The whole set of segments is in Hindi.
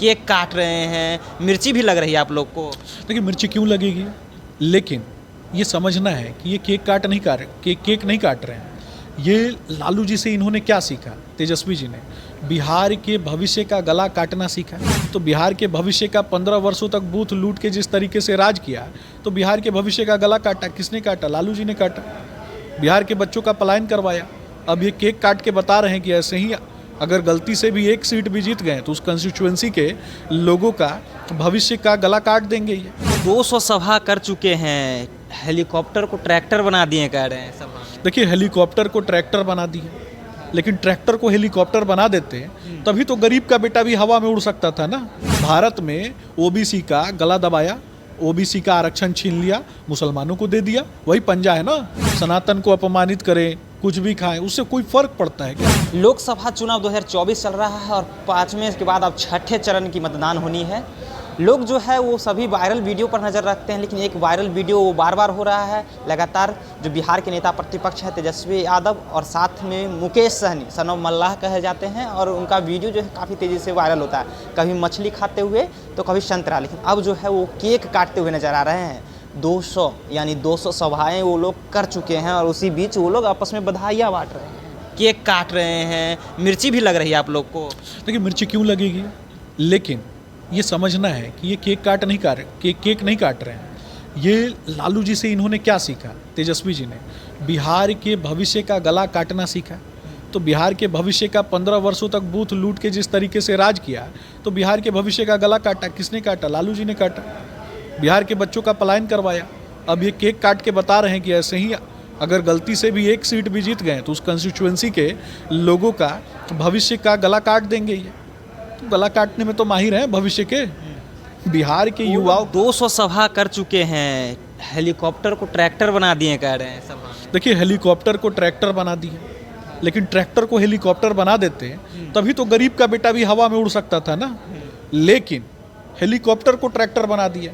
केक काट रहे हैं, मिर्ची भी लग रही है आप लोग को। देखिए मिर्ची क्यों लगेगी, लेकिन ये समझना है कि ये केक नहीं काट रहे हैं। ये लालू जी से इन्होंने क्या सीखा, तेजस्वी जी ने बिहार के भविष्य का गला काटना सीखा। तो बिहार के भविष्य का 15 वर्षों तक बूथ लूट के जिस तरीके से राज किया, तो बिहार के भविष्य का गला काटा। किसने काटा? लालू जी ने काटा। बिहार के बच्चों का पलायन करवाया। अब ये केक काट के बता रहे हैं कि ऐसे ही अगर गलती से भी एक सीट भी जीत गए तो उस कंस्टिट्यूएंसी के लोगों का भविष्य का गला काट देंगे। ये 200 सभा कर चुके हैं, हेलीकॉप्टर को ट्रैक्टर बना दिए कह रहे हैं सभा। देखिए हेलीकॉप्टर को ट्रैक्टर बना दिए, लेकिन ट्रैक्टर को हेलीकॉप्टर बना देते तभी तो गरीब का बेटा भी हवा में उड़ सकता था ना। भारत में ओबीसी का गला दबाया, ओबीसी का आरक्षण छीन लिया, मुसलमानों को दे दिया। वही पंजा है ना। सनातन को अपमानित करें, कुछ भी खाएं, उससे कोई फर्क पड़ता है क्या? लोकसभा चुनाव 2024 चल रहा है और 5वें के बाद अब 6ठे चरण की मतदान होनी है। लोग जो है वो सभी वायरल वीडियो पर नज़र रखते हैं, लेकिन एक वायरल वीडियो वो बार बार हो रहा है लगातार। जो बिहार के नेता प्रतिपक्ष है तेजस्वी यादव और साथ में मुकेश सहनी सन ऑफ मल्लाह कहे जाते हैं, और उनका वीडियो जो है काफ़ी तेज़ी से वायरल होता है, कभी मछली खाते हुए तो कभी संतरा। लेकिन अब जो है वो केक काटते हुए नज़र आ रहे हैं। 200 सभाएँ वो लोग कर चुके हैं और उसी बीच वो लोग आपस में बधाइयाँ बांट रहे हैं, केक काट रहे हैं, मिर्ची भी लग रही है आप लोग को। देखिए मिर्ची क्यों लगेगी, लेकिन ये समझना है कि ये केक नहीं काट रहे हैं। ये लालू जी से इन्होंने क्या सीखा, तेजस्वी जी ने बिहार के भविष्य का गला काटना सीखा। तो बिहार के भविष्य का 15 वर्षों तक बूथ लूट के जिस तरीके से राज किया, तो बिहार के भविष्य का गला काटा। किसने काटा? लालू जी ने काटा। बिहार के बच्चों का पलायन करवाया। अब ये केक काट के बता रहे हैं कि ऐसे ही अगर गलती से भी एक सीट भी जीत गए तो उस कंस्टिट्यूएंसी के लोगों का भविष्य का गला काट देंगे। ये गला काटने में तो माहिर हैं भविष्य के। बिहार के युवाओं 200 सभा कर चुके हैं, हेलीकॉप्टर को ट्रैक्टर बना दिए कह रहे हैं सभा। देखिए हेलीकॉप्टर को ट्रैक्टर बना दिए, लेकिन ट्रैक्टर को हेलीकॉप्टर बना देते तभी तो गरीब का बेटा भी हवा में उड़ सकता था ना। लेकिन हेलीकॉप्टर को ट्रैक्टर बना दिया,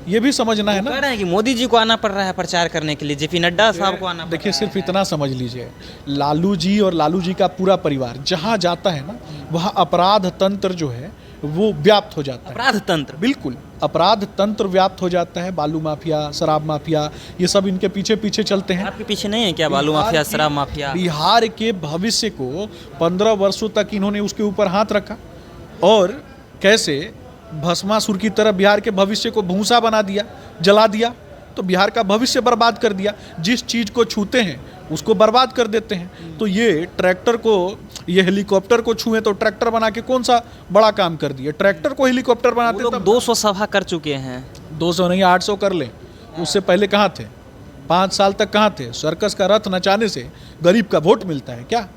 ये भी समझना है ना। कह रहे हैं कि मोदी जी को आना पड़ रहा है प्रचार करने के लिए, जेपी नड्डा साहब को आना। देखिए सिर्फ इतना समझ लीजिए, लालू जी और लालू जी का पूरा परिवार जहाँ जाता है ना, वहाँ अपराध तंत्र जो है वो व्याप्त हो जाता है। अपराध तंत्र? बिल्कुल, अपराध तंत्र व्याप्त हो जाता है। बालू माफिया, शराब माफिया, ये सब इनके पीछे पीछे चलते हैं। आपके पीछे नहीं है क्या बालू माफिया, शराब माफिया? बिहार के भविष्य को 15 वर्षों तक इन्होंने उसके ऊपर हाथ रखा और कैसे भस्मासुर की तरह बिहार के भविष्य को भूसा बना दिया, जला दिया। तो बिहार का भविष्य बर्बाद कर दिया। जिस चीज़ को छूते हैं उसको बर्बाद कर देते हैं। तो ये ट्रैक्टर को, ये हेलीकॉप्टर को छुए तो ट्रैक्टर बना के कौन सा बड़ा काम कर दिया। ट्रैक्टर को हेलीकॉप्टर बनाते लोग 200 सभा कर चुके हैं। 200 नहीं, 800 कर ले। उससे पहले कहाँ थे? 5 साल तक कहाँ थे? सर्कस का रथ नचाने से गरीब का वोट मिलता है क्या?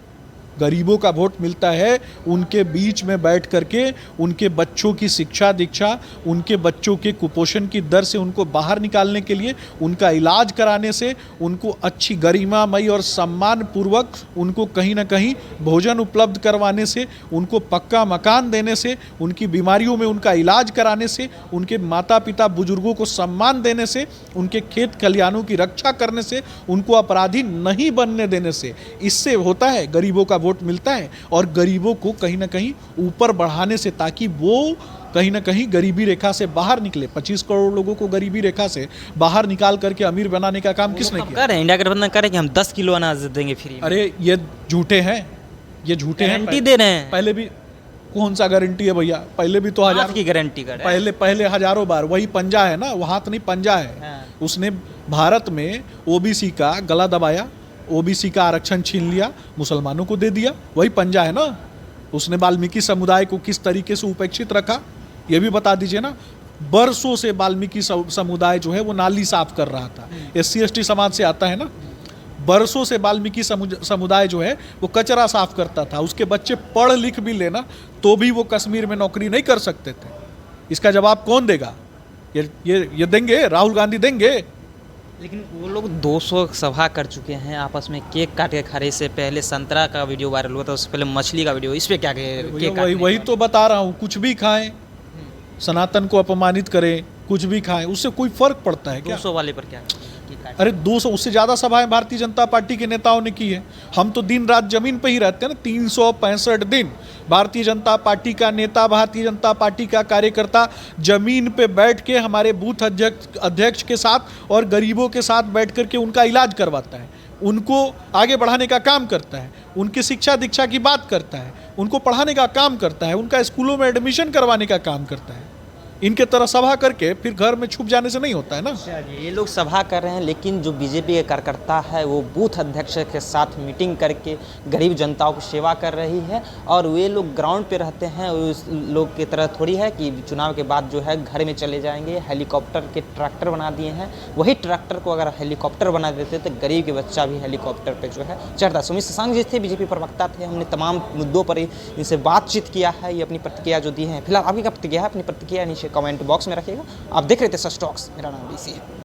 गरीबों का वोट मिलता है उनके बीच में बैठ करके, उनके बच्चों की शिक्षा दीक्षा, उनके बच्चों के कुपोषण की दर से उनको बाहर निकालने के लिए, उनका इलाज कराने से, उनको अच्छी गरिमामयी और सम्मान पूर्वक उनको कहीं ना कहीं भोजन उपलब्ध करवाने से, उनको पक्का मकान देने से, उनकी बीमारियों में उनका इलाज कराने से, उनके माता पिता बुजुर्गों को सम्मान देने से, उनके खेत खलिहानों की रक्षा करने से, उनको अपराधी नहीं बनने देने से, इससे होता है गरीबों का वोट मिलता है। और गरीबों को कहीं ना कहीं ऊपर बढ़ाने से, ताकि वो कहीं ना कहीं गरीबी रेखा से बाहर निकले। 25 करोड़ लोगों को गरीबी रेखा से बाहर निकाल करके अमीर बनाने का काम किसने किया? कर रहे हैं, इंडिया गठबंधन कर रहे हैं कि हम 10 किलो अनाज देंगे फ्री। अरे ये झूठे हैं, ये झूठे हैं। गारंटी दे रहे हैं। पहले भी कौन सा गारंटी है भैया? पहले भी तो हजार की गारंटी कर रहे हैं। पहले हजारों बार वही पंजा है ना, वो हाथ नहीं पंजा है। उसने भारत में ओबीसी का गला दबाया, ओबीसी का आरक्षण छीन लिया, मुसलमानों को दे दिया। वही पंजा है ना। उसने वाल्मीकि समुदाय को किस तरीके से उपेक्षित रखा, ये भी बता दीजिए ना। बरसों से वाल्मीकि समुदाय जो है वो नाली साफ कर रहा था। SC ST समाज से आता है ना। बरसों से वाल्मीकि समुदाय जो है वो कचरा साफ करता था। उसके बच्चे पढ़ लिख भी लेना तो भी वो कश्मीर में नौकरी नहीं कर सकते थे। इसका जवाब कौन देगा? ये देंगे, राहुल गांधी देंगे। लेकिन वो लोग 200 सभा कर चुके हैं, आपस में केक काट के खा रहे। से पहले संतरा का वीडियो वायरल हुआ था, उससे पहले मछली का वीडियो। इस पे क्या कहे? वही तो बता रहा हूँ, कुछ भी खाएं, सनातन को अपमानित करें, कुछ भी खाएं, उससे कोई फर्क पड़ता है क्या? 200 वाले पर क्या? अरे 200 उससे ज़्यादा सभाएं भारतीय जनता पार्टी के नेताओं ने की है। हम तो दिन रात जमीन पे ही रहते हैं ना, 365 दिन भारतीय जनता पार्टी का नेता, भारतीय जनता पार्टी का कार्यकर्ता जमीन पे बैठ के हमारे बूथ अध्यक्ष के साथ और गरीबों के साथ बैठ करके उनका इलाज करवाता है, उनको आगे बढ़ाने का काम करता है, उनकी शिक्षा दीक्षा की बात करता है, उनको पढ़ाने का काम करता है, उनका स्कूलों में एडमिशन करवाने का काम करता है। इनके तरह सभा करके फिर घर में छुप जाने से नहीं होता है ना। ये लोग सभा कर रहे हैं, लेकिन जो बीजेपी के कार्यकर्ता है वो बूथ अध्यक्ष के साथ मीटिंग करके गरीब जनताओं की सेवा कर रही है, और वे लोग ग्राउंड पे रहते हैं। उस लोग की तरह थोड़ी है कि चुनाव के बाद जो है घर में चले जाएंगे। हेलीकॉप्टर के ट्रैक्टर बना दिए हैं, वही ट्रैक्टर को अगर हेलीकॉप्टर बना देते तो गरीब के बच्चा भी हेलीकॉप्टर पर जो है चढ़ता। सुमित शशांक जी थे, बीजेपी प्रवक्ता थे, हमने तमाम मुद्दों पर इनसे बातचीत किया है। ये अपनी प्रतिक्रिया जो दी है, फिलहाल आपकी क्या प्रतिक्रिया है, अपनी प्रतिक्रिया नीचे कमेंट बॉक्स में रखिएगा। आप देख रहे थे सच टॉक्स, मेरा नाम डीसी है।